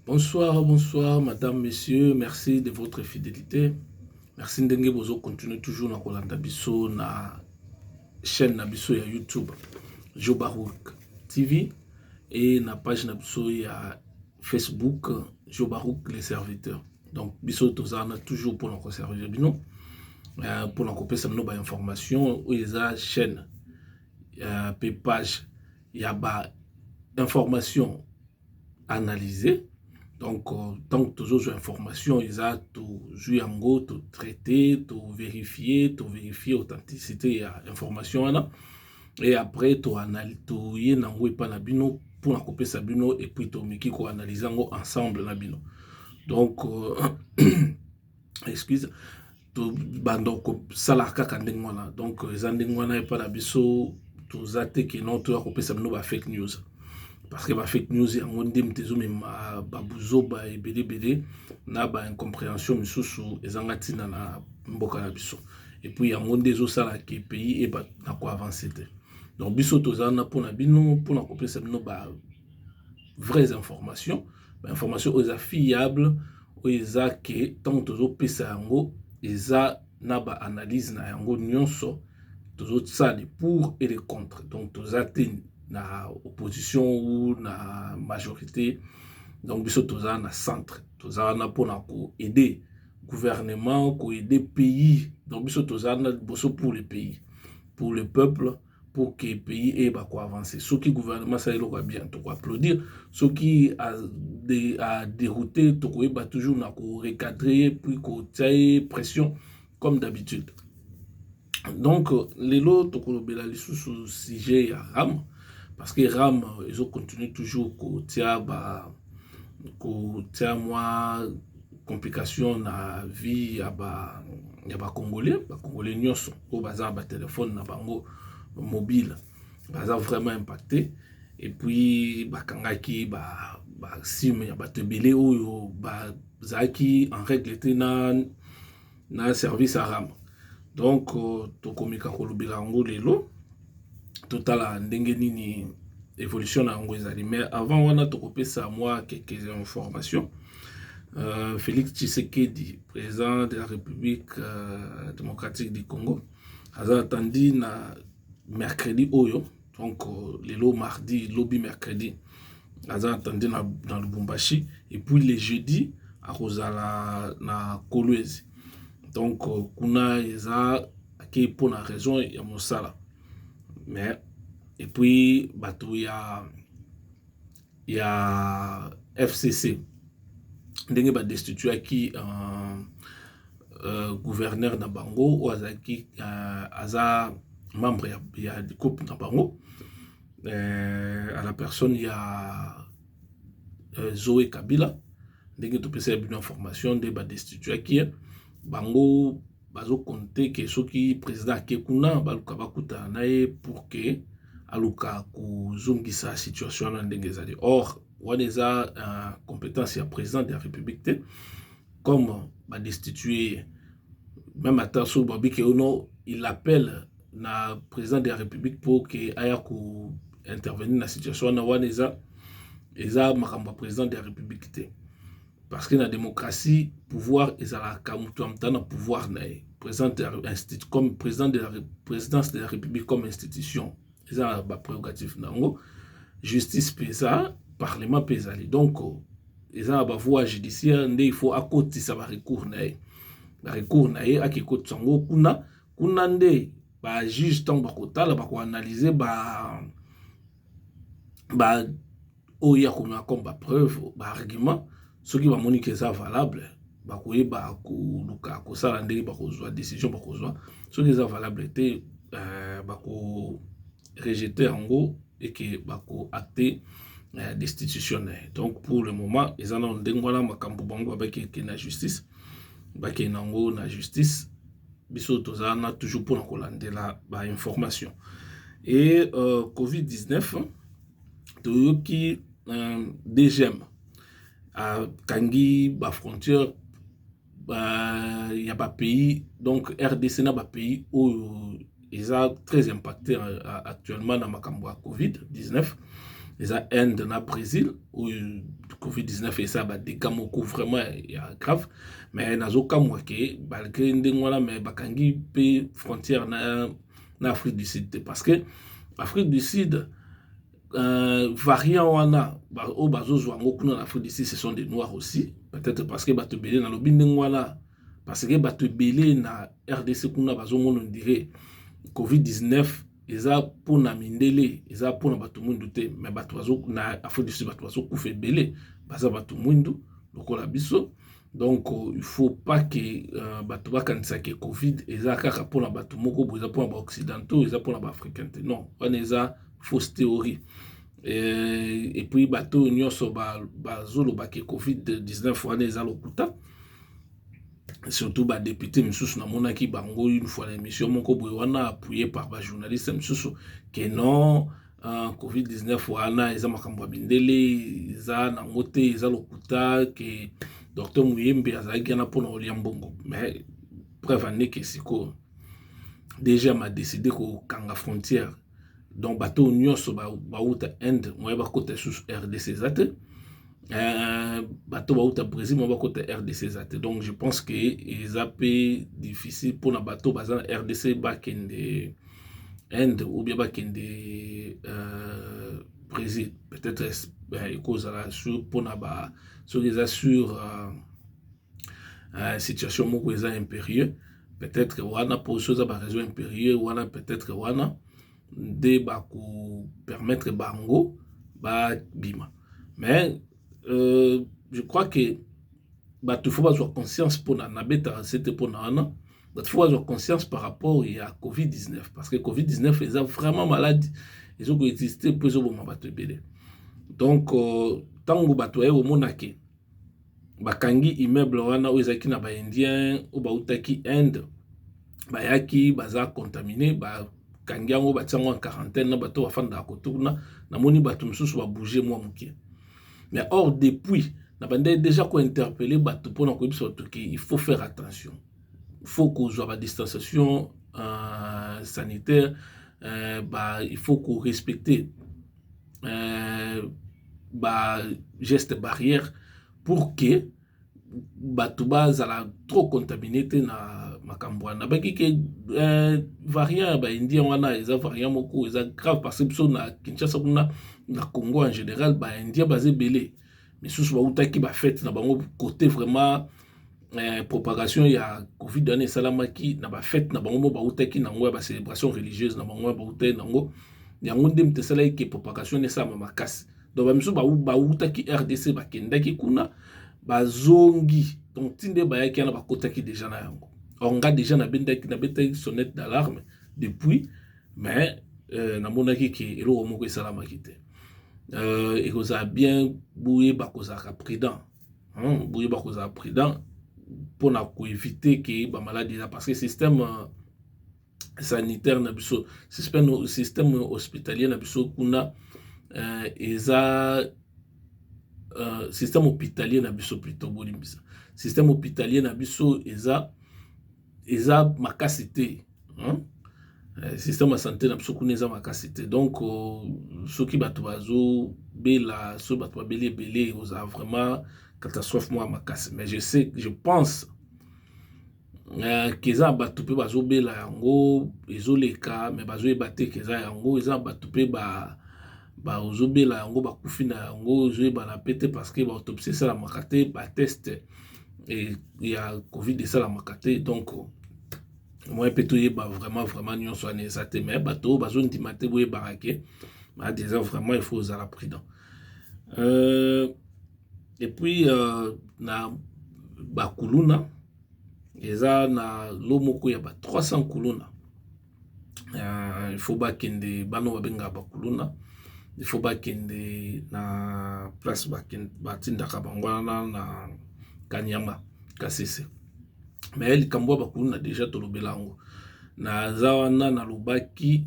Bonsoir, bonsoir, madame, messieurs. Merci de votre fidélité. Merci ndenge bozo continuer toujours na kolanda biso na chaîne na biso ya YouTube Joe Barouk TV et na page na biso ya Facebook Joe Barouk les serviteurs. Donc biso tozana toujours pour nous servir bino pour nous couper ça ba information ou eza chaîne pe page ya ba information analysée. Donc, tant que tu as information, ils ont tout yango, tout traité, tout vérifié authenticité de l'information. Et après, tu analyses, tu y nango et pas na bino pour la couper sa bino et puis tu miki ko analyser ensemble na bino. Donc, excuse, tu bando ko salaka kandengwana. Donc, zandengwana et pas na biso, tu zate que non tu as couper sa bino ba fake news. Parce que la fake news est en train de babuzo ba ebele na ba incompréhension misusu ezangatina na mboka na biso et puis en train de sala ke pays et ba na ko avancer. Donc biso tozana pona bino pona ko pesa bino ba vraies informations, ba information aux fiables oza ke tant tozo pesa yango eza na ba analyse na yango nyonso tozo sali pour et les contre. Donc tozate na opposition ou na majorité. Donc biso toza na centre, toza na pona ko aider gouvernement, ko aider pays. Donc biso toza na boso pour le pays, pour le peuple, pour que le pays ait ba ko avancer. Ce qui gouvernement ça il aura bien to applaudir, ce qui a dérouté to ko ba toujours na ko recadrer puis ko tailler pression comme d'habitude. Donc les lots to ko bela lisusu sujet ya RAM. Parce que RAM, ils ont continué toujours à moi complication na vie ya ba Congolais, Congolais nyonso au bazar ba téléphone na bango mobile, bazar vraiment impacté et puis ba kangaki ba sim ya ba tebele oyo ba zaki en règle était na service à RAM. Donc to komika ko lobela ngo lelo total ndenge nini évolution na yango ezali. Mais avant wana tokopesa moi quelques informations. Félix Tshisekedi, président de la République démocratique du Congo, a attendu na mercredi oyo, donc le mardi, lobby mercredi, a attendu dans Lubumbashi et puis le jeudi à Rosala na Kolwezi. Donc kuna eza qui pour la raison ya mosala. Mais et puis bateau il y a FCC ndenge ba destitué qui gouverneur na bango ou azaki aza membre ya du couple na bango à la personne il y a Zoé Kabila ndenge to pesa une information de ba destitué qui bango bazo compter que ceux qui président Kekuna baluka bakuta nae pour que aluka kuzungisa situation na ndenge zali. Or waneza compétence ya président de la République comme ba destitué même à so babi que ono il appelle na président de la République pour que aya ku intervenir na situation na waneza eza makamba président de la République. Parce que la démocratie, pouvoir est à la pouvoir comme président de la présidence de la République comme institution. C'est un prérogative. Justice pesa, parlement pesa. Donc, ils ont la voie judiciaire, il faut à côté ça va recours la recours à qui côté sango kuna nde ba juge tant ba kota la ba analyser ba oya comme preuve ba argument. Ceux qui vont moniquer ça valable, bakoye ba ko luka ko sala ndenge ba ko zwa décision ba ko zwa. Ceux qui sont valables étaient ba ko rejeter en gros et que ba ko acter destitution. Donc pour le moment, ils en ont ndengwana makambo bango avec la justice. Ba ke nango na justice biso tozana toujours pour kolandela ba information. Et Covid-19 to qui DGM à Kangi, ba frontière, il y a pas pays, donc RDC n'a pas pays où ils sont très impactés actuellement dans ma Covid-19. Ils ont Inde, na Brésil, où Covid-19 et ça ba dégâts moko vraiment grave mais nazoka moi que malgré ndengwana mais bakangi pe frontière na Afrique du Sud parce que Afrique du Sud variant wana o bazozwa ngo kuna na Afrique du Sud ce sont des noirs aussi peut-être parce que bato belé na lobi ndengwana parce que bato belé na RDC kuna bazomona on dirait Covid-19 eza pona mindele eza pona bato mwindu te mais bato bazo na Afrique du Sud bato bazo kufa belé baza bato mwindu lokola biso donc il faut pas que bato bakanisa que Covid eza kaka pona bato moko bo eza pona ba occidentaux eza pona ba africains non wana eza fausse théorie et puis bato nyonso bazolo ba que Covid-19 wana eza lokuta surtout ba député misusu na monaki bango une fois l'émission moko boye wana appuyé par ba journaliste misusu que non Covid-19 wana eza makambo ya bindele eza na ngote eza lokuta que docteur Muyembe azalaki na pona olia mbongo mais preuve aneke siko déjà m'a décidé ko kanga frontière donc bateau nyonso bauta Inde moya bakota sous RDC zate bateau bauta Brésil moya bakota RDC zate donc je pense que eza pe difficile pour na bateau bazana RDC bakende Inde ou bien bakende Brésil peut-être cause la sur pour na ba sur les assure situation moko eza impérieux peut-être que wana pour chose ba raison impérieux wana peut-être wana de bako permettre bango ba bima mais je crois que il faut avoir conscience pour na beta c'était pour na wana il faut avoir conscience par rapport à Covid-19 parce que Covid-19 est vraiment malade ils ont existé pour zo boma bato belé donc tango bato e omonake bakangi immeuble wana o ezaki na ba indien o ba utaki Inde bayaki baza contaminé ba kangi yango batiango en quarantaine na bato bafanda kotuna na moni bato msusu ba bouger moi mukie mais or depuis na bande déjà ko interpeller bato pour na ko biso to ki il faut faire attention il faut qu'on soit à distanciation sanitaire il faut qu'on respecte geste barrière pour que bato bazala trop contaminé na makambo wana baki ke variant ba indien wana eza variant moko eza grave parce que biso na Kinshasa kuna na Congo en général ba indien bazé belé mais sous ba utaki ba fête na bango côté vraiment propagation ya Covid dane salamaki na ba fête na bango ba utaki na ngo ba célébration religieuse na bango ba utaki na ngo yango ndem te sala ki propagation ne sama makasi donc ba miso ba utaki RDC ba kendaki kuna bazongi donc tinde bayaki na bakotaki déjà na yango on a déjà na bendaki sonnette d'alarme depuis mais na monaki ki elo moko salama kité et que ça bien boué bakoza prudent boué bakoza prudent pour na ko éviter que ba maladie là parce que système sanitaire na biso système hospitalier na biso kuna eza système hospitalier na biso plutôt bolimbisa système hospitalier na biso eza makasité système de santé na biso kuna eza makasité donc soki bato bazo bela so bato babeli belé oza vraiment catastrophe moi makasi mais je pense keza bato pe bazo bela yango ezoleka mais bazo ebate keza yango eza bato pe ba ozobela yango bakufi na yango ozoyeba na pete parce que ba autopsie ça la makate ba test et il y a Covid ça la makate donc moi peut yeba vraiment nyonso ana ezate mais bato bazo ndimate boye barake ba déjà vraiment il faut être prudent et puis na bakuluna eza na lomoko ya ba 300 kuluna il faut ba kende bano babenga bakuluna il faut pas kende na place batindaka bangwana na Kanyama Kasese mais likambo bakuluna déjà tolobelango na zawana na lubaki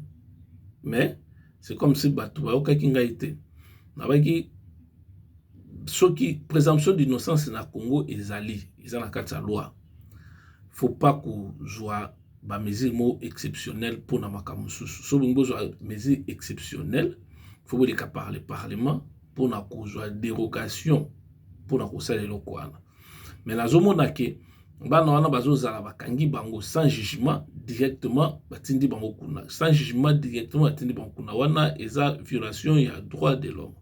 mais c'est comme si bato bayokaki ngai te na baki soki présomption d'innocence na Congo ezali eza na kati ya loi faut pas ko joie ba mesure exceptionnelle pour na makambo susu so bingo joie mesure exceptionnelle faut que les cas par le parlement pour na ko joie dérogation mpona kosala eloko wana. Mais nazomona ke bana wana bazozala bakangi bango sans jugement directement batindi bango kuna, sans jugement directement batindi bango kuna, wana eza violation ya droit de l'homme,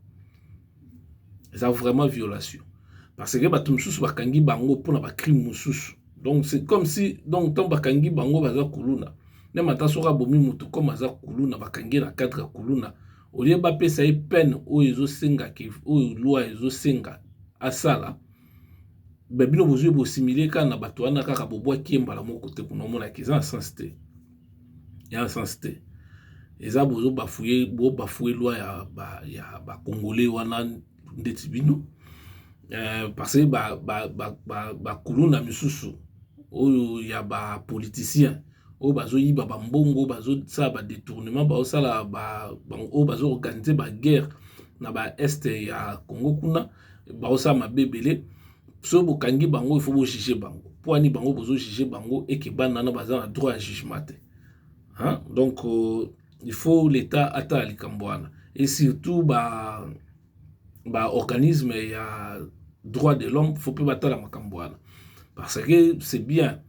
eza vraiment violation, parce que bato mosusu bakangi bango mpona bacrime mosusu. Donc c'est comme si donc tant bakangi bango baza kuluna, ne mata soka bomi mutu comme aza kuluna bakangi na cadre kuluna, au lieu bapesa ye peine oyo ezosenga ke oyo loi ezosenga asala, bino bozwi bosimile kaka na bato wana kaka bobwaki ye mbala moko te kuna omonaki eza na sens te, ya na sens te, eza bozo bafouye loi ya bakongole wana ndeti bino, parce que bakuluna misusu oyo ya bapoliticien oyo bazoyiba bambongo, bazosala badetournement, bazosala oyo bazoorganize baguerre na baeste ya Congo kuna, bazosala mabe ebele. So bokangi bango il faut bojuger bango, po ani bango bozojuger bango eke bana na baza na droit à jugement te, hein? Donc il faut l'état ata likambo wana, et surtout organisme ya droit de l'homme faut pe batala makambo wana, parce que c'est bien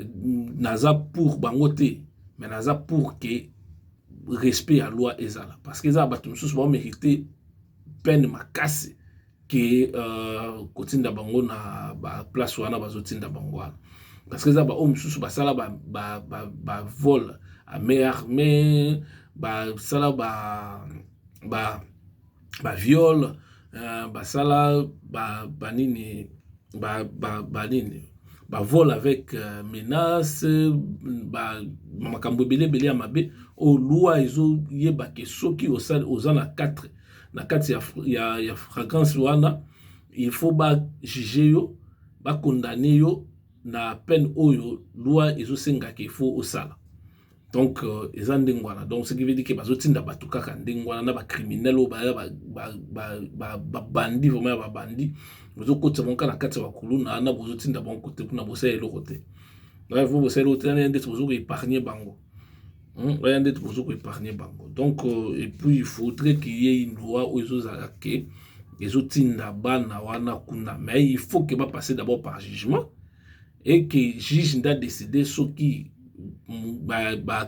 naza pour bango te, mais naza pour que respect à loi ezala, parce que ça bato mosusu ba mériter peine makasi ke kotinda bango na ba place wana bazotinda bango wana, parce que ça ba homme mosusu basala ba vol à main armée, basala ba viol, basala nini ba vol avec menace, makambo ebele ya mabe o loi ezo yeba ke soki oza na 4 na kati ya fragrance wana, il faut ba juger yo, ba condamner yo na peine oyo loi ezosenga ke il faut osala. Donc eza ndenge wana, donc ce qui veut dire que bazotinda bato kaka ndenge wana na bacriminel oyo babandi, vraiment babandi bozokotisa bango na kati ya bakuluna na bozotinda bango kote kuna bosala eloko te. Donc vous bosala eloko te na ndeti bozoko épargner bango, ndeti bozoko épargner bango. Donc et puis il faudrait qu'il y ait une loi oyo ezozala ke ezotinda bana wana kuna, mais il faut que ba passer d'abord par jugement et que juge nda décider soki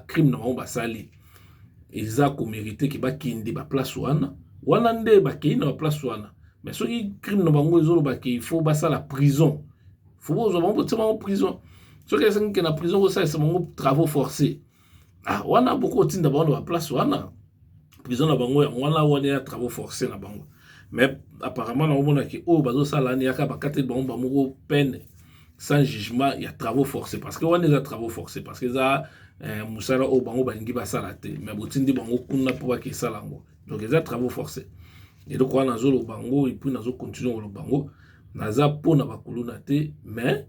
crime na bango basali eza ko mériter ke bakende ba place wana nde bakei na ba place wana. Mais soki crime na bango ezoloba ke il faut basala prison, faut bozwa bango botia bango prison, soki esengi ke na prison kosalisa bango travaux forcés, wana boko otinda bango na ba place wana prison na bango wana ya travaux forcés na bango. Mais apparemment na omona ke oyo bazosala ni yaka bakate bango bamoko peine sans jugement, il y a travaux forcés, parce que on est à travaux forcés, parce que ça musala au bango balingi basala te, mais botindi bango kuna po ba ke salango, donc ils a travaux forcés. Et donc on a zolo bango et puis nazo continuer le bango naza po na bakuluna te, mais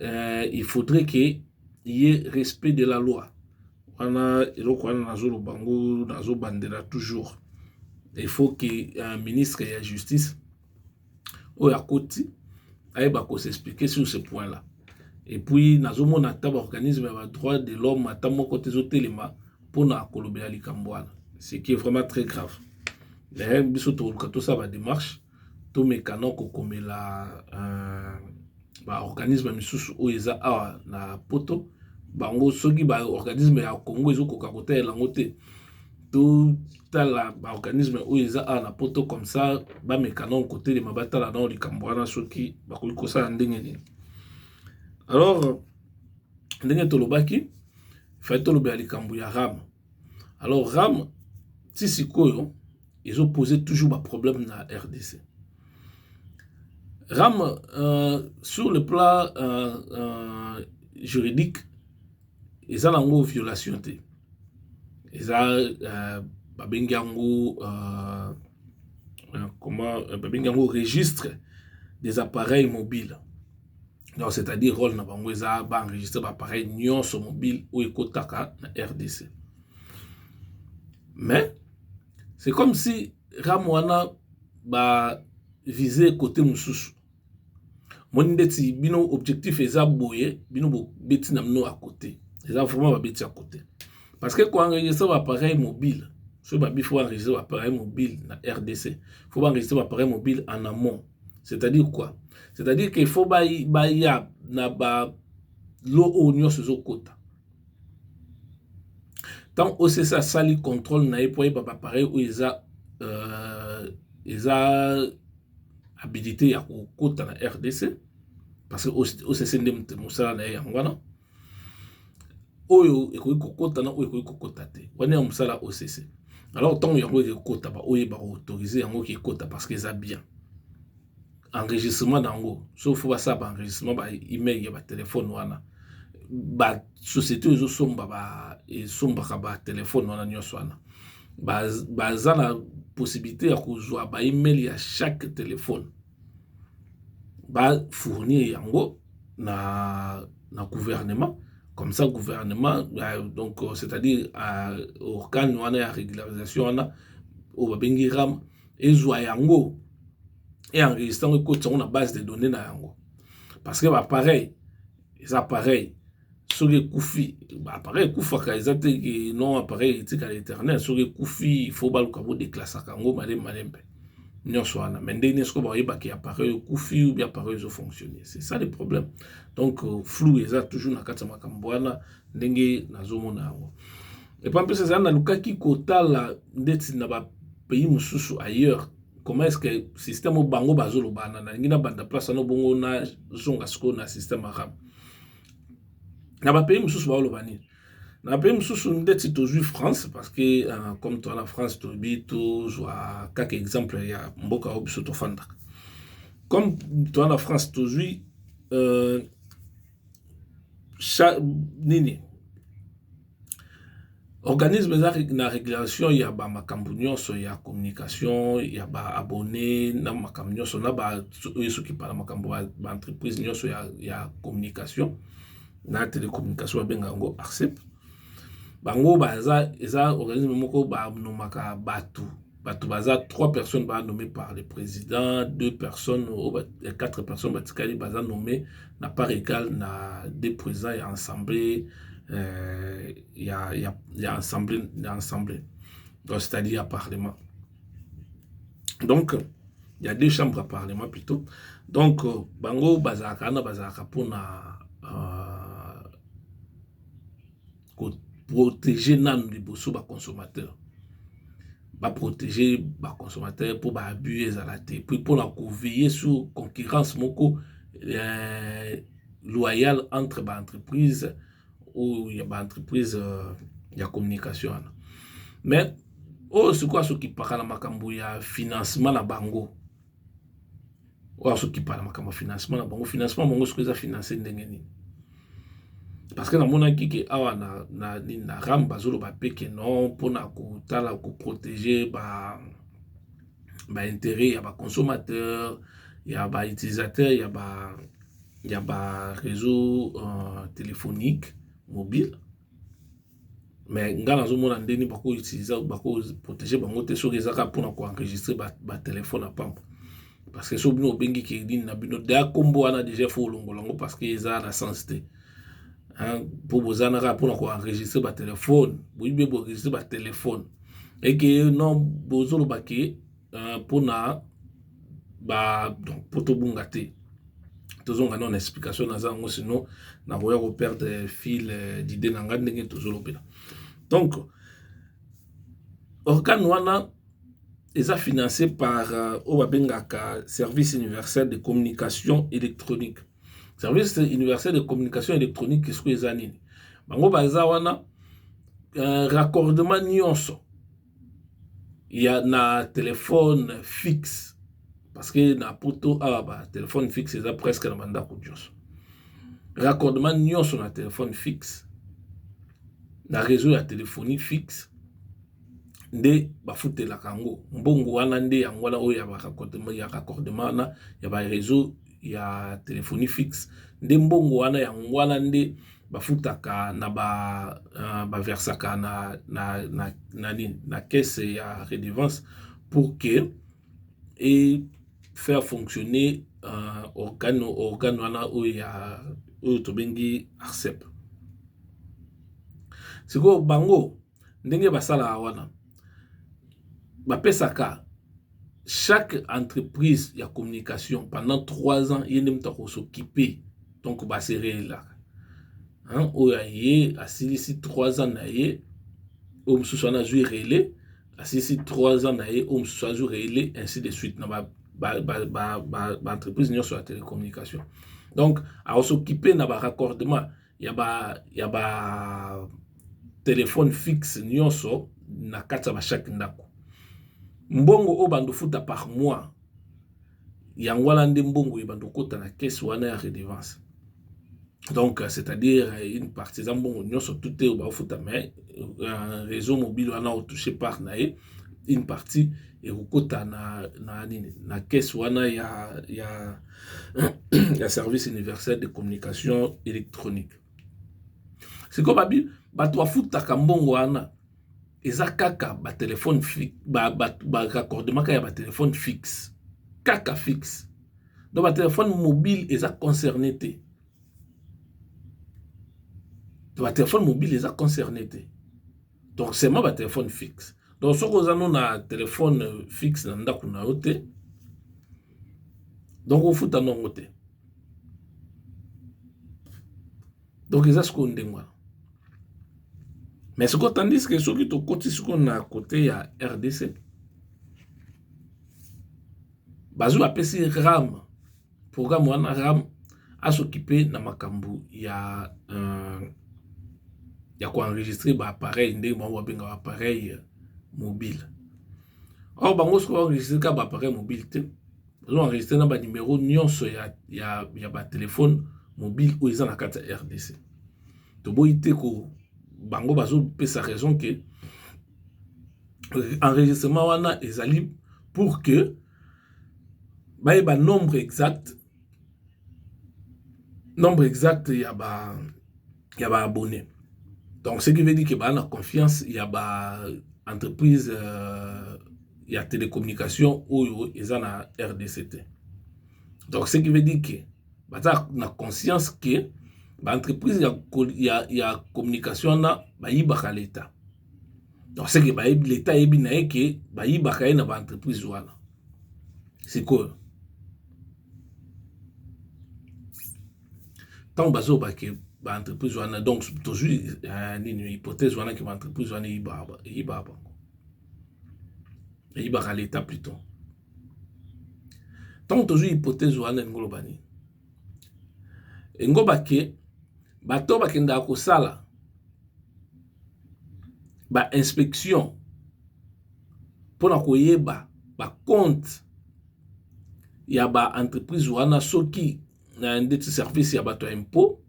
il faudrait que y ait respect de la loi. On a et donc on a zolo bango nazo bandela toujours. Il faut que un ministre de la justice ou à côté aïba ko s'expliquer sur ce point là. Et puis nazomona taba organisme ya droit de l'homme atamo côté zotelema pona kolobela likambwana, ce qui est vraiment très grave. Les biso to ça va démarche to mekano ko komela organisme misusu oeza na poto bango soki organisme ya Congo ezo koka kotela ngote tout la organisme oeza na poto comme ça ba mekano côté les mabatala na likambwana soki bakoli kosa ndenge. Alors ndenge tolobaki fait tolobela likambu ya RAM. Alors RAM si sikoyo ils ont posé toujours un problème dans la RDC. RAM, sur le plan juridique, ils ont une violation. Ils ont un registre des appareils mobiles. C'est-à-dire, ils ont enregistré des appareils mobiles ou écotaka dans la RDC. Mais, c'est comme si Ramwana ba visé côté mususu. Mon ndeti bino objectif eza boye, bino bo beti namno à côté. Eza vraiment ba beti à côté. Parce que quand on enregistre un appareil mobile, il faut enregistrer un appareil mobile na RDC. Il faut enregistrer un appareil mobile en amont. C'est-à-dire quoi? C'est-à-dire qu'il faut baya na ba lo onyo sezo kota. Tant OCC sali contrôle na epo ba pareil où ils a habilité à kota na RDC parce que OCC ndemte musala na yangwana. Oyo ekoki kokota na oyo ekoki kokota te. Wana ya musala OCC. Alors tant yango ekota ba oyo ba autoriser yango ki kota parce que ça bien. Enregistrement nango sauf ba ça ba enregistrement ba email ya ba téléphone wana. Ba société ezo somba ba téléphone wana nyonso wana. Ba za na possibilité ya kozwa ba email ya chaque téléphone. Ba fournir yango na gouvernement. Comme ça, gouvernement, donc c'est-à-dire organe wana ya régularisation wana au babengi ram ezwa yango et enregistrant ko tsango na base de données na yango. Parce que ba pareil, ça pareil. Sur les koufi, bah pareil koufa ka ezate que non appareil éthique à l'éternel sur les koufi, il faut ba le kabo déclasse kango malembe. Nyonso wana mende nesko ba yeba ki appareil koufi ou bien appareil zo fonctionner. C'est ça le problème. Donc flou eza toujours na kati makambo wana ndenge nazomona yango. Et puis en plus ça na lukaki kotala ndeti na ba pays mususu ailleurs. Comment est-ce que le système au bango bazolo bana na ngina banda place no bongo na zonga sko na système arabe. Na ba pays mususu ba lobani. Na pays mususu ndeti tozu France parce que comme toi la France to bito joa quelques exemples ya mboka obiso to fanda. Comme toi la France tozu nini organisme na régulation ya ba makambu nyonso ya communication ya ba abonné na makambu nyonso na ba yesu ki pala makambu ba entreprise nyonso ya communication na télécommunication benga ngo ARCEP bango baza eza organisme moko ba nomaka batu baza 3 personnes ba nommées par le président, 2 personnes ou 4 personnes batikali baza nommées na part égale na des présidents et assemblée il y a assemblée donc c'est-à-dire à parlement. Donc il y a 2 chambres à parlement plutôt. Donc bango bazaka pour na protéger nan liboso ba consommateur. Va protéger les consommateurs pour abuser à la tête, puis pour la veiller sur concurrence moko loyale entre les entreprises ou il y a entreprise de communication. Mais c'est quoi ce qui parle de makambo ya financement na bango? Ou ce qui parle de financement na bango, financement bango ce que ça financer ndengeni. Parce que dans mon avis, na ram bazolo ba peke non pour na kotala ko protéger ba intérêt ya ba consommateur, ya ba utilisateur, ya ba réseau téléphonique mobile. Mais ngana zo mona ndeni bako utiliser bako protéger bango te so ezaka pour na ko enregistrer ba téléphone à pampa. Parce que so bino bengi ki din na bino da kombo ana déjà fo longolango parce que eza la sensité. Pour vous enregistrer votre téléphone, vous pouvez enregistrer votre téléphone. Et que non, vous avez baqué pour na donc pour tout bungaté. Tous on a une explication dans ça, sinon na voya perdre fil d'idée nanga ndenge toujours opéra. Donc organe wana est financé par Obabengaka Service universel de communication électronique. Service universel de communication électronique, qu'est-ce que les années? Bango bazawana raccordement nyonso. Il y a na téléphone fixe parce que na poto téléphone fixe c'est presque na banda kudjos. Raccordement nyonso na téléphone fixe. Na réseau ya téléphonie fixe. Nde bafute la kango. Mbongo wana nde yangwana o ya raccordement na ya ba réseau ya téléphonie fixe nde mbongo wana ya ngwana nde bafutaka na ba versaka na caisse ya redevance pour que et faire fonctionner organe wana o to bengi ARCEP. Siko bango ndenge basala wana bapesaka chaque entreprise de communication pendant 3 ans, il y a s'occuper. Donc, bah, c'est réel là. Hein, où il y a 3 ans, où on a joué relais, à 3 ans, où on a joué relais, ainsi de suite. Entreprise sur la télécommunication. Donc, à s'occuper de raccordement, il y a téléphone fixe, nyonso, na kata chaque ndako. Mbongo o bando futa par mois, yangwala nde mbongo e bando kota na caisse wana ya redevance. Donc, c'est-à-dire, une partie de mbongo nyonso tout est au ba futa, mais un réseau mobile wana o touché par nae, une partie et au kota na caisse wana ya service universel de communication électronique. C'est comme babi bato afuta kambongo wana eza kaka ba téléphone fixe ba raccordement ka ya ba téléphone fixe kaka fixe. Donc ba téléphone mobile eza concerné té. Donc ba téléphone mobile eza concerné té. Donc c'est ma ba téléphone fixe. Donc ce que nous na téléphone fixe na ndako na yote. Donc au futa non yote. Donc eza ce qu'on ndengwa. Mais ce qu'on tandis que ceux qui te côté ce qu'on a à côté ya RDC. Bazou apesi RAM programme wana RAM a s'occuper na makambu ya enregistrer ba appareil ndé mo benga appareil mobile. Or bango so enregistrer ka ba appareil mobile te. Bazou enregistrer na ba numéro nyonso ya ba téléphone mobile ou ils en a kata RDC. To boité ko bango bazou pesa raison que enregistrement wana ezali pour que ba nombre exact il y a ba abonnés. Donc ce qui veut dire que bah la confiance il y a ba entreprise il y a télécommunication ou ils en a RDCT. Donc ce qui veut dire que bah na conscience que ba entreprise il y a communication na ba yibaka l'état. Donc c'est que bah l'état ebi na que ba yibaka na ba entreprise wana. C'est quoi? Tant bazo ba que ba entreprise wana donc toujours une hypothèse wana que ba entreprise wana yiba à l'état plutôt. Tant toujours hypothèse wana ngolo bani ngoba ke bato bakenda ko sala ba inspection pona koyeba ba compte ya ba entreprise wana soki na ndeti service ya bato impôt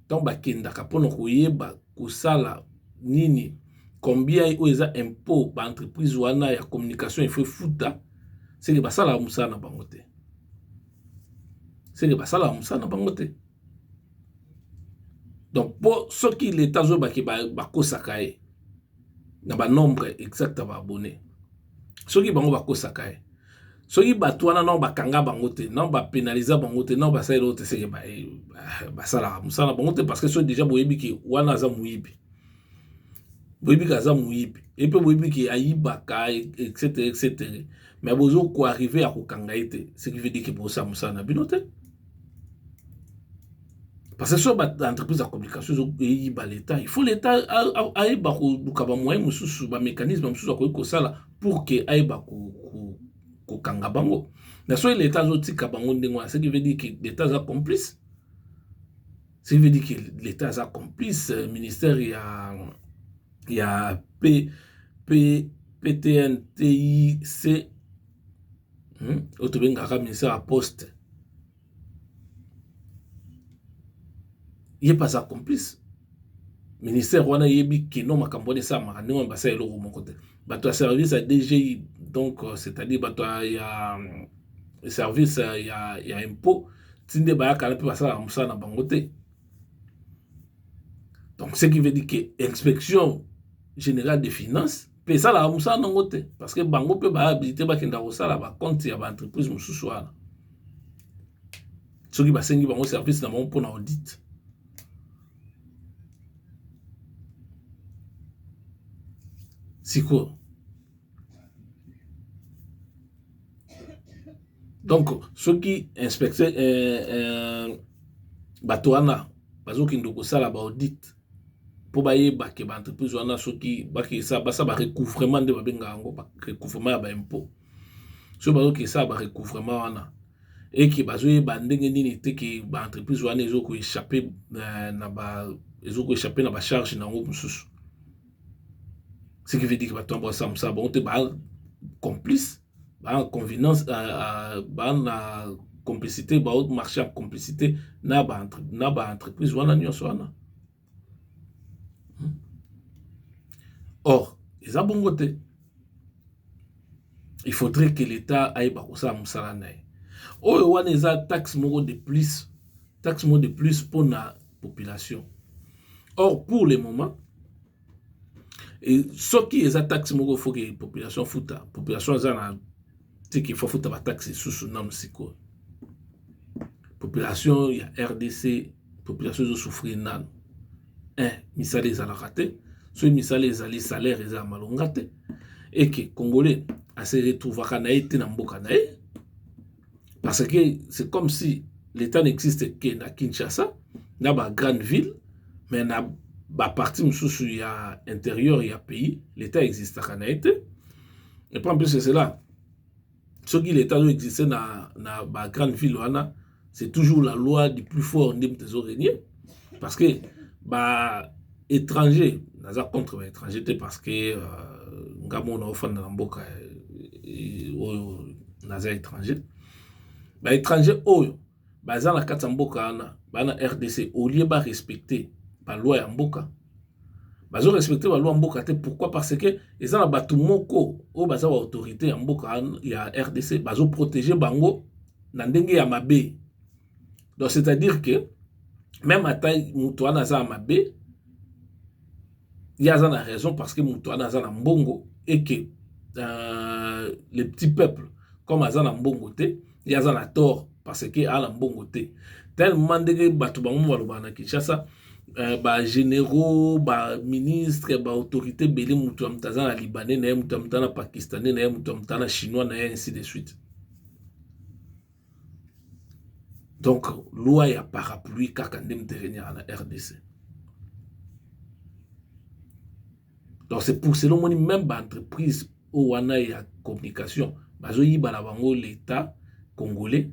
donc bakenda ka pona koyeba kosala nini combien o eza impôt ba entreprise wana ya communication il faut futa c'est que basala musana bangote c'est que basala musana bangote. Donc pour ceux qui l'état zo ba ki ba kosaka e na ba nombre exact ba abonnés ceux qui bango ba kosaka e ceux qui bato wana non ba kanga bangote non ba pénaliser bangote non ba sala autre c'est que ba sala musana bangote parce que ceux déjà boyebi ki wana za muyibi boyebi ka za muyibi et puis boyebi ki ayiba ka etc mais bozo ko arriver à ko kanga ite ce qui veut dire que bosa musana binote. Parce que sur l'entreprise de communication, il faut l'État aille bakaba moyen mususu ba mécanisme mususu ko sala pour que aille ko kanga bango. Na so l'État zoti kabango ndengwa, ce qui veut dire que l'État est complice. Ce qui veut dire que l'État est complice, ministère il y a PTNTIC autobenga ministère à poste. Il n'est pas sa complice. Ministère wana yebi ki non makambo de ça makande on basa elo mon côté. Bato service à DGI donc c'est-à-dire bato ya service ya impôt tinde ba kala pe basa musa na bangote. Donc ce qui veut dire que inspection générale des finances pe ça la musa na ngote parce que bango pe ba habilité ba kenda ko sala ba compte ya ba entreprise mususu wana. Soki ba sengi bango service na mon pour na audit. C'est quoi? Donc ceux qui inspectent bato wana bazokende kosala baudit mpo bayeba ke baentreprise wana soki bakesa basa barecouvrement nde babengaka yango barecouvrement ya baimpôt soki bazokesa barecouvrement wana eke bazoyeba ndenge nini te ke baentreprise wana ezokoéchappe na bacharge nango mosusu, ce qui veut dire que bato wana basala mosala bango te bacomplice convenance na complicité marché en complicité na entreprise wana nyonso wana. Or eza bongo te, il faudrait que l'état ayeba kosala mosala na ye oyo wana eza taxe moko de plus pour la population. Or pour le moment et soki eza taxe moko faut que population futa population eza na te qu'il faut futa ba taxe sous nanu siko population ya RDC population zo souffrir nanu misala ezalaka te soki misala ezali salaire eza malonga te et que congolais ase retrouvaka na ye te na mboka na ye parce que c'est comme si l'état n'existe que na Kinshasa na ba grande ville mais na ba partie mosusu ya intérieur ya pays l'état existe na ye te. Et puis en plus de cela soki l'état doit exister na ba grande ville wana c'est toujours la loi du plus fort ndim tezo régner parce que ba étranger naza contre ba étranger te parce que ngamo na ofanda na mboka oyo naza étranger ba étranger oyo baza na kati ya mboka wana bana RDC au lieu ba respecter ba loi ya mboka bazo respecter ba loi ya mboka te. Pourquoi? Parce que eza na batu moko o baza ba autorité ya mboka ya RDC bazo protéger bango na ndenge ya mabe. Donc c'est-à-dire que même ata mutu wana za mabe yaza na raison parce que mutu wana za na mbongo et que les petits peuples comme aza na mbongo te yaza na tort parce que ala mbongo te tellement ndenge batu bango baloba na Kinshasa ba généraux ba ministre ba autorité belé mutu amtaza na libanais na mutu amtaza na pakistanais na mutu amtaza na chinois na ainsi de suite. Donc loi ya parapluie kaka ndem terrenir na RDC. Donc c'est pour cela que même ba entreprise au wana ya communication bazo yiba na bango l'état congolais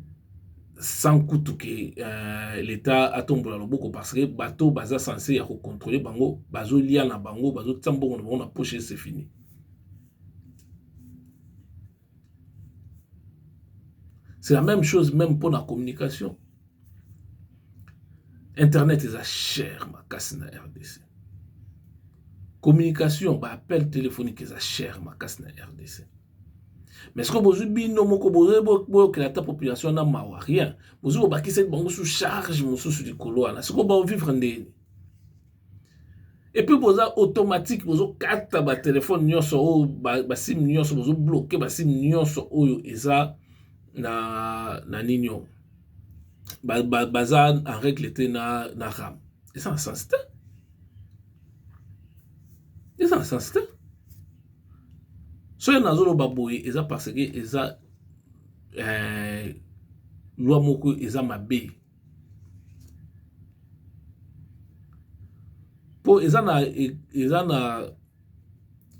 sans coûte que l'état atombola loboko parce que bateau baza censé ya contrôler bango bazo lia na bango bazo tsambongo na bango na poche, c'est fini. C'est la même chose même pour la communication. Internet est cher ma casse na RDC. Communication, bah, appel téléphonique est cher ma casse na RDC. Mais ce que vous avez no moko bozo que la population n'a mawa rien. Vous avez baki cette bango sous charge mon sous du colo ana. Ce que vous vivre ndeni. Et puis vous avez automatique vous avez carte ba téléphone nyonso o ba sim nyonso vous avez bloqué ba sim nyonso oyo eza na ninyo. Baza en règle te na RAM. Et ça en sens te. Et ça en sens te. Soyez dans le baboye, et ça parce que eza loi moko eza mabe. Pour eza na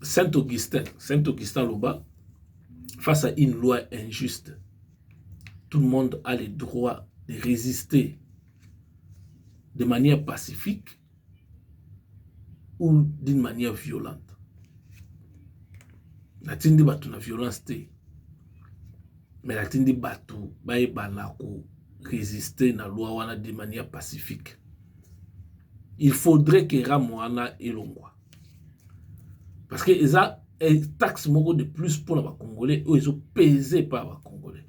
Saint-Augustin Loba face à une loi injuste. Tout le monde a le droit de résister de manière pacifique ou d'une manière violente. La tindi batu na violence te. Mais la tindi batu ba na ko résister na loi wana de manière pacifique. Il faudrait que Ramwana elongwa. Parce que eza taxe moko de plus pour les Congolais ou ils ont pesé par les Congolais.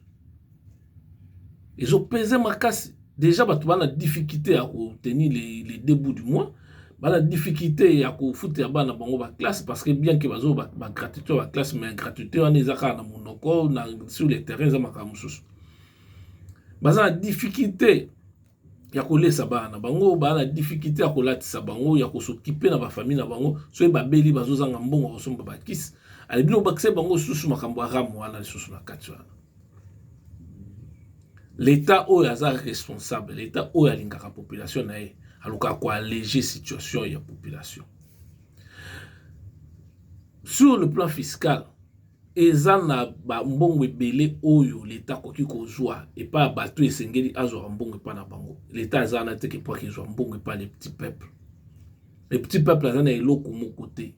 Ils ont pesé ma casse. Déjà batu bana difficulté à tenir les débuts du mois. La difficulté à foutre à bana bango ba classe parce que bien que bazo ba gratuité ba classe mais gratuité on est à na monoko na sur les terrains za makamususu baza la difficulté ya kolesa bana bango ba la difficulté ya kolatisa bango ya ko s'occuper na ba famille na bango so ba beli bazo zanga mbongo ko somba ba kis ali bino bakse bango susu makambo aramu wana susu na kati wana L'État où est responsable, l'État où est la population, alors quoi alléger la situation de la population. Sur le plan fiscal, ezana ba mbongo ebele oyo l'État koki kozwa et pas bato esengeli azwa mbongo pa na bango. L'État azana te ke pour kezwa mbongo pa les petits peuples. Les petits peuples azana eloko mo côté.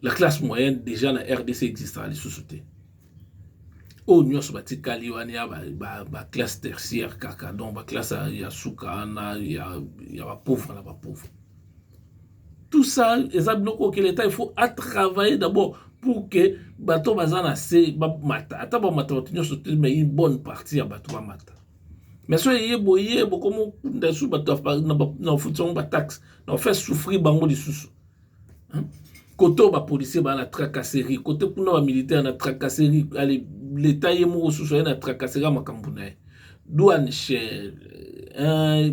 La classe moyenne déjà na RDC existe à la société. Au nyonso batikali wana ya ba classe tertiaire kaka donc ba classe ya suka na ya ba pauvre na ba pauvre. Tout ça, que l'État il faut travailler d'abord pour que bateau bazana se mata. Ata ba mata mais une bonne partie à bateau ba mata. Mais so yeboye comme ndasu bateau na futon ba taxe, na fait souffrir bango di susu. Côté ba policier ba na tracasserie, côté kuna ba militaire na tracasserie, l'État yemo susu na tracasserie makambu na. Douane cher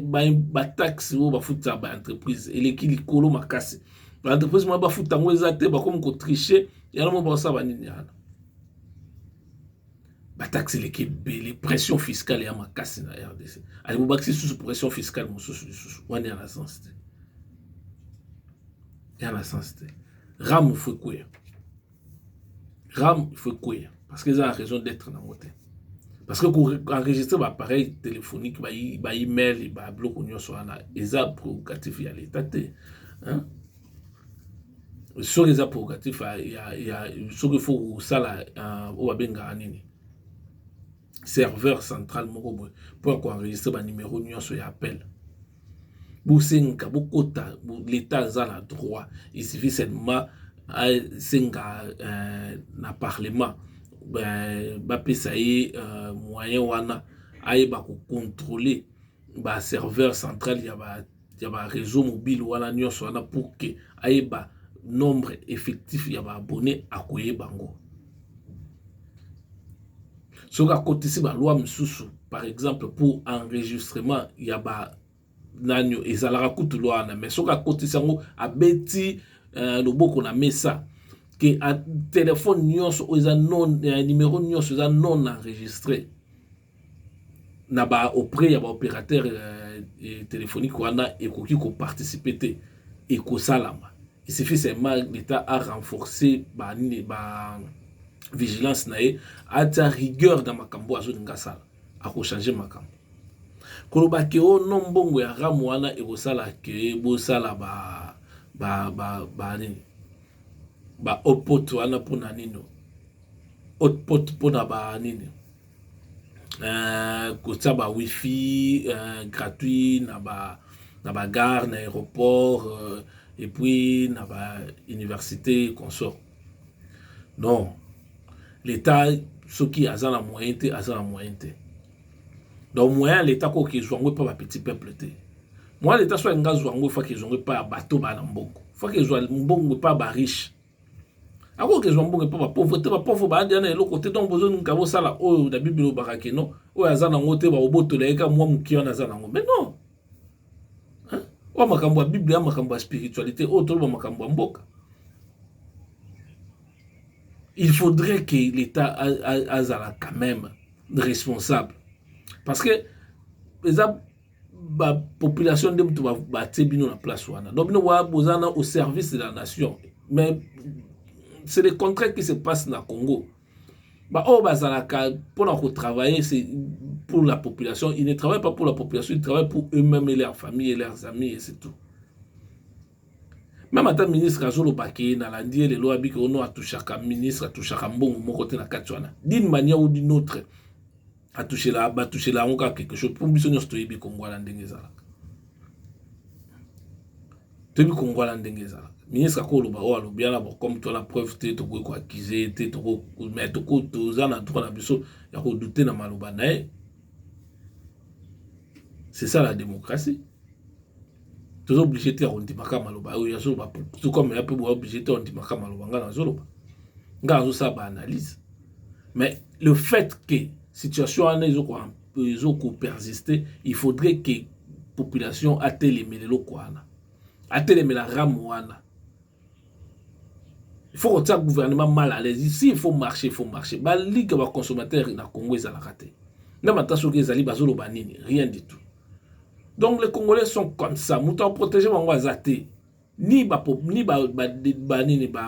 ba taxe ou ba futa ba entreprise et l'équilibre kolo makasi ba entreprise mo ba futa ngo ezate ba comme ko tricher ya no ba sa ba nini yana ba taxe l'équilibre les pression fiscale ya makasi na RDC ali bo baxi sous pression fiscale mo sous wani na sens ya na sens ram faut quoi ram faut quoi parce que ça a raison d'être dans moté. Parce que pour enregistrer un appareil téléphonique, un email, un bloc, ils ont prérogatif à l'État. Sur les prérogatifs, il y a ce qu'il faut ça serveur central pour enregistrer un numéro de appel. L'État a le droit. Il suffit seulement un parlement. Ça y est, moyen wana aye ba ko contrôler ba serveur central y a ba réseau mobile wana nyonso wana pour que aye ba nombre effectif y a ba abonné à koye bango. So ka côté si ba loi msusu par exemple pour enregistrement y a ba nanyo ezalaka kutu loi na mais so ka côté sango abeti loboko na mesa que un téléphone nyonso non numéro nyonso non enregistré na ba auprès ya ba opérateur téléphonique wana ekoki ko participer te et ko salama. Il suffit seulement l'État a renforcé ba vigilance na e a ta rigueur dans makambo azo ngasala a ko changer makambo koloba ke o non mbongo ya ramu wana e ko sala ke bo sala ba nini ba hotpot wana pona nino hotpot pona ba nini kotia ba wifi gratuit na ba gare na aéroport et puis na ba université consort. Non, l'État ce qui a la moyen te donc moyen l'État ko ki zwango pa ba petit peuple te moi l'État soit nga zwango fa ki zwango pa bateau ba na mbongo fa ki zwa mbongo pa ba riche. Ako ke zwango pa ba pauvre ba dia na le côté donc besoin ngabo sala o da bible barake non o azana ngote ba oboto le ka moi mukio na zana ngo mais non hein o makambo ya bible ya makambo ya spiritualité o to ba makambo ya mboka. Il faudrait que l'État a quand même responsable parce que la population de la place donc nous avons au service de la nation mais c'est le contraire qui se passe dans le Congo. Pour travailler, c'est pour la population. Ils ne travaillent pas pour la population, ils travaillent pour eux-mêmes et leurs familles et leurs amis et c'est tout. Même le ministre Azolo Baké, dans la die, les lois qu'on a touché un ministre, a touché un bon mon côté na Katouana. D'une manière ou d'une autre, a touché là, on a quelque chose. Pour nous, nous sommes Congo à l'Andengezala. Tebi Congo à l'Andengezala. Ministre Akoloba o alobia na comme toi la preuve te to ko accuser te to mais to ko to za na droit na biso ya ko douter na maloba na. C'est ça la démocratie. Tu es obligé de on dit maka maloba o ya so ba tout comme un peu obligé de on dit maka maloba ngana zoloba. Ngazo ça ba analyse. Mais le fait que situation en ko persister, il faudrait que population a télémé le kwana. A télémé la ramouana. Il faut que le gouvernement mal à l'aise. Ici, il faut marcher, il faut marcher. La Ligue des consommateurs, il a Congo, ils ont raté. Même attention zali bazolo banini, rien du tout. Donc les Congolais sont comme ça. Mouton protéger mon zate. Ni ba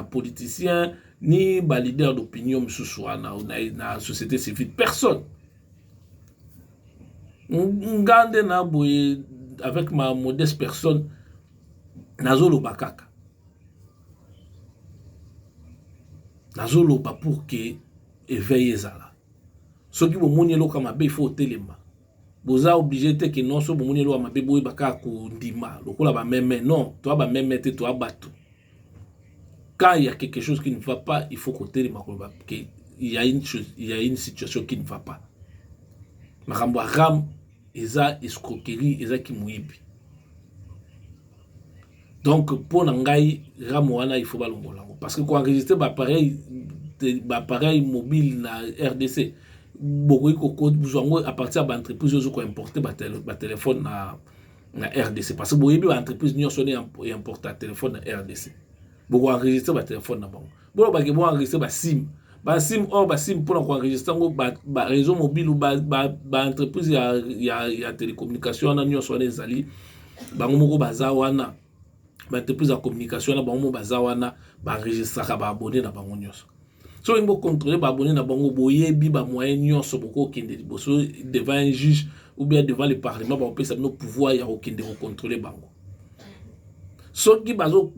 politicien, ni ba leader d'opinion na société civile. Personne. Ngande na boye avec ma modeste personne nazolo bakaka. Nazolo ba pour que éveiller zala. Ce qui vous monye lo kama be faut telema. Boza obligé te que non so bo monye lo kama be boye baka ko ndima. Lokola ba même non, toi ba même te toi bateau. Quand il y a quelque chose qui ne va pas, il faut côté les makoba que il y a une chose, il y a une situation qui ne va pas. Makambo ram eza escroquerie eza ki muibi. Donc pour nangai ram wana il faut balongola parce que quoi enregistrer ba appareil mobile na RDC beaucoup ko besoin à partir de l'entreprise ils ont importer ba téléphone na RDC parce que boyebi ba entreprise nyo sonné importer téléphone na RDC. Beaucoup enregistrer ba téléphone na bango. Bon ba ke bon enregistrer ba SIM. Ba SIM or ba SIM pour enregistrer ba réseau mobile ou ba entreprise ya télécommunication na nyo sonné zali bango moko baza wana ba entreprise ya communication na bango baza wana ba enregistrer ba abonné na bango nyoso. So il faut contrôler ba abonné na bango boyebi ba moyen nyoso boko kende liboso devant un juge ou bien devant le parlement ba opesa no pouvoir ya okende ko contrôler bango. So qui bazo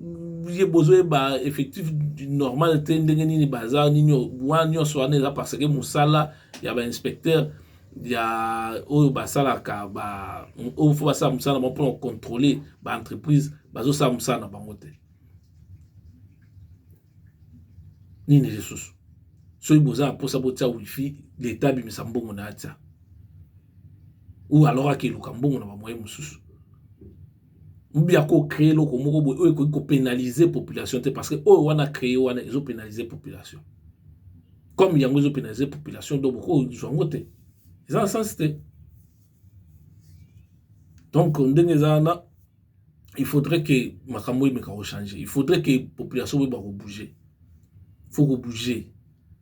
ye besoin ba effectif normal tendenge ni baza ni wanyo so ane parce que musala ya ba inspecteur ya o basala ka ba o faut ça musala pour contrôler ba entreprise bazo ça musala bango te ni les ressources so iboza pour ça botia wifi l'état bi misambongo na atia ou alors que luka mbongo na ba moyen mususu Mbia ko créer loko moko boy ko pénaliser population parce que on a créé on a ils ont pénalisé population comme yango ils ont pénalisé population donc beaucoup ils ont voté ils ont sens donc ndengezana il faudrait que makambo meka changer il faudrait que population ba bouger faut bouger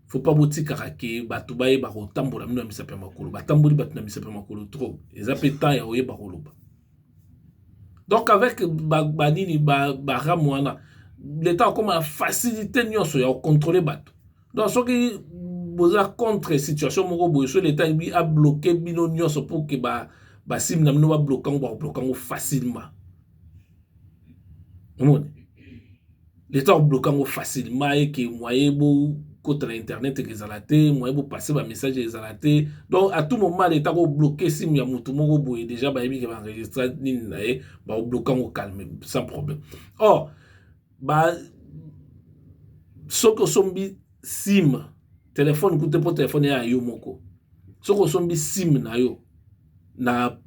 faut pas boti karake batu baye ba ko tambola mino misape makolo ba tamboli batu na misape makolo trop les appétants ya oye ba koloba. Donc avec Banini Baramwana, l'État comme a facilité nyonso ya contrôler bateau. Donc ce qui boza contre situation moko boyo l'État a bloqué bino nyonso pour que ba sim na mino ba bloquant facilement. L'État a bloqué facilement et que moyen bo contre internet que zalaté moyen bo passer ba message zalaté donc à tout moment l'état ko bloquer sim ya mutu moko boye déjà ba yebi que ba enregistrer ni nae ba bloquer au calme sans problème. Or ba soko sombi sim téléphone coûte pour téléphone ya yo moko soko sombi sim na yo na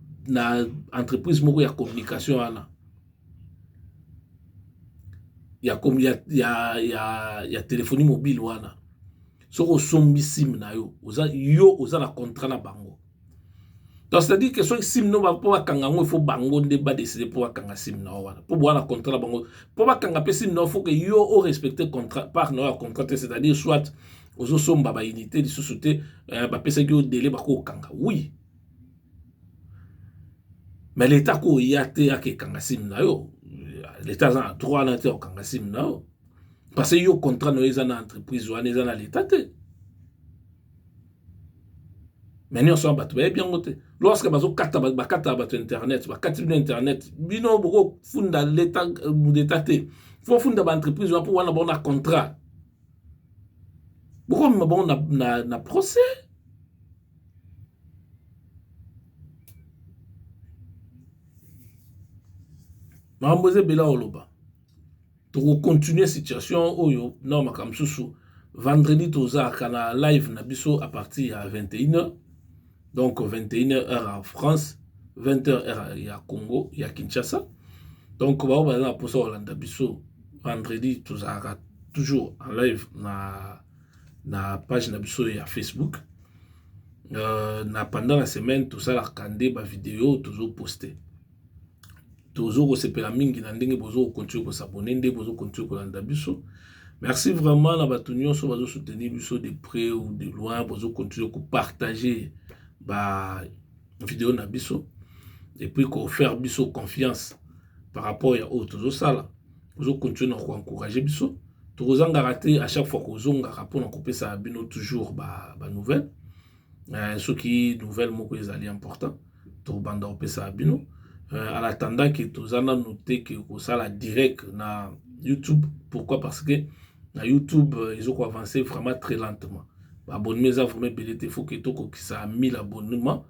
entreprise moko ya communication ana ya téléphonie mobile wana soko sombi sim na yo oza na contrat na bango donc c'est à dire que so sim no ba po kanga ngo il faut bango nde ba décider pour kanga sim na wana pour boire na contrat na bango pour ba kanga pe sim no faut que yo o respecter contrat par no contrat c'est à dire soit ozo somba ba unité de société ba pesa ki o délai ba ko kanga oui mais l'état ko yate ake kanga sim na yo l'état a droit na te o kanga sim na yo parce que yo contrat no eza na entreprise wana eza na l'état te mais nous sommes battus bien côté lorsque bazo kata bato internet bakati bino internet bino boko funda l'état d'état te faut funda ba entreprise pour wana bon contrat boko bon na procès mamboze bela oloba to continuer situation oyo non makam susu vendredi toza kana live na biso à partir à 21h donc 21h heure en France 20h heure ya Congo ya Kinshasa donc ba na posa Hollande biso vendredi toza toujours en live na page na biso ya Facebook na pendant la semaine tout ça la kande ba vidéo toujours posté toujours sepela mingi na ndenge bozo continuer ko s'abonner ndenge bozo continuer ko landa biso. Merci vraiment na bato nyonso bazo soutenir biso de près ou de loin bozo continuer ko partager ba vidéo na biso et puis qu'on faire biso confiance par rapport à autres sala vous continuer à encourager biso tozanga raté à chaque fois que zonga rapport couper ça bino toujours ba nouvelle ce qui nouvelle moko ezali important to banda opé ça bino en attendant que tozana noter que ça la direct na YouTube. Pourquoi? Parce que na YouTube ils ont avancé vraiment très lentement. Abonnement ça vraiment belé il faut que to ko ça 1000 abonnements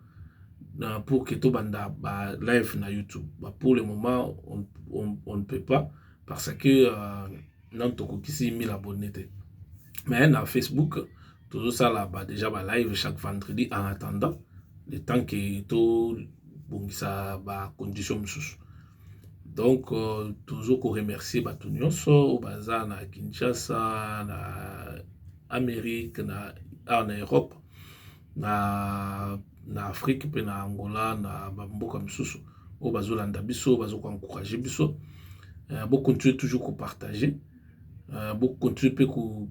pour que to banda ba live na YouTube. Pour le moment on ne peut pas parce que non to ko 1000 abonnés. Mais na Facebook tout ça là déjà ba live chaque vendredi en attendant le temps que to bon ça ba condition sous. Donc toujours qu'on remercie bato nyonso baza na Kinshasa na Amérique na Europe na Afrique pe na Angola na bamboka misusu o bazolanda biso bazoko encourager biso bo continuer toujours ko partager bo continuer pe ko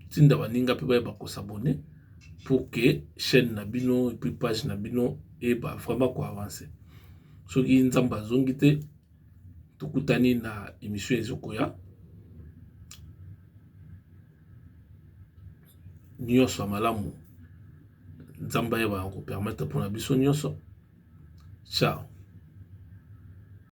tinda baninga pe ba ko s'abonner pour que chaîne na bino et puis page na bino et ba vraiment ko avancer soki nzamba zongi te tukutani na émission ezokoya nyonso malamu nzamba ye ba ko permettre pour na biso nyonso ciao.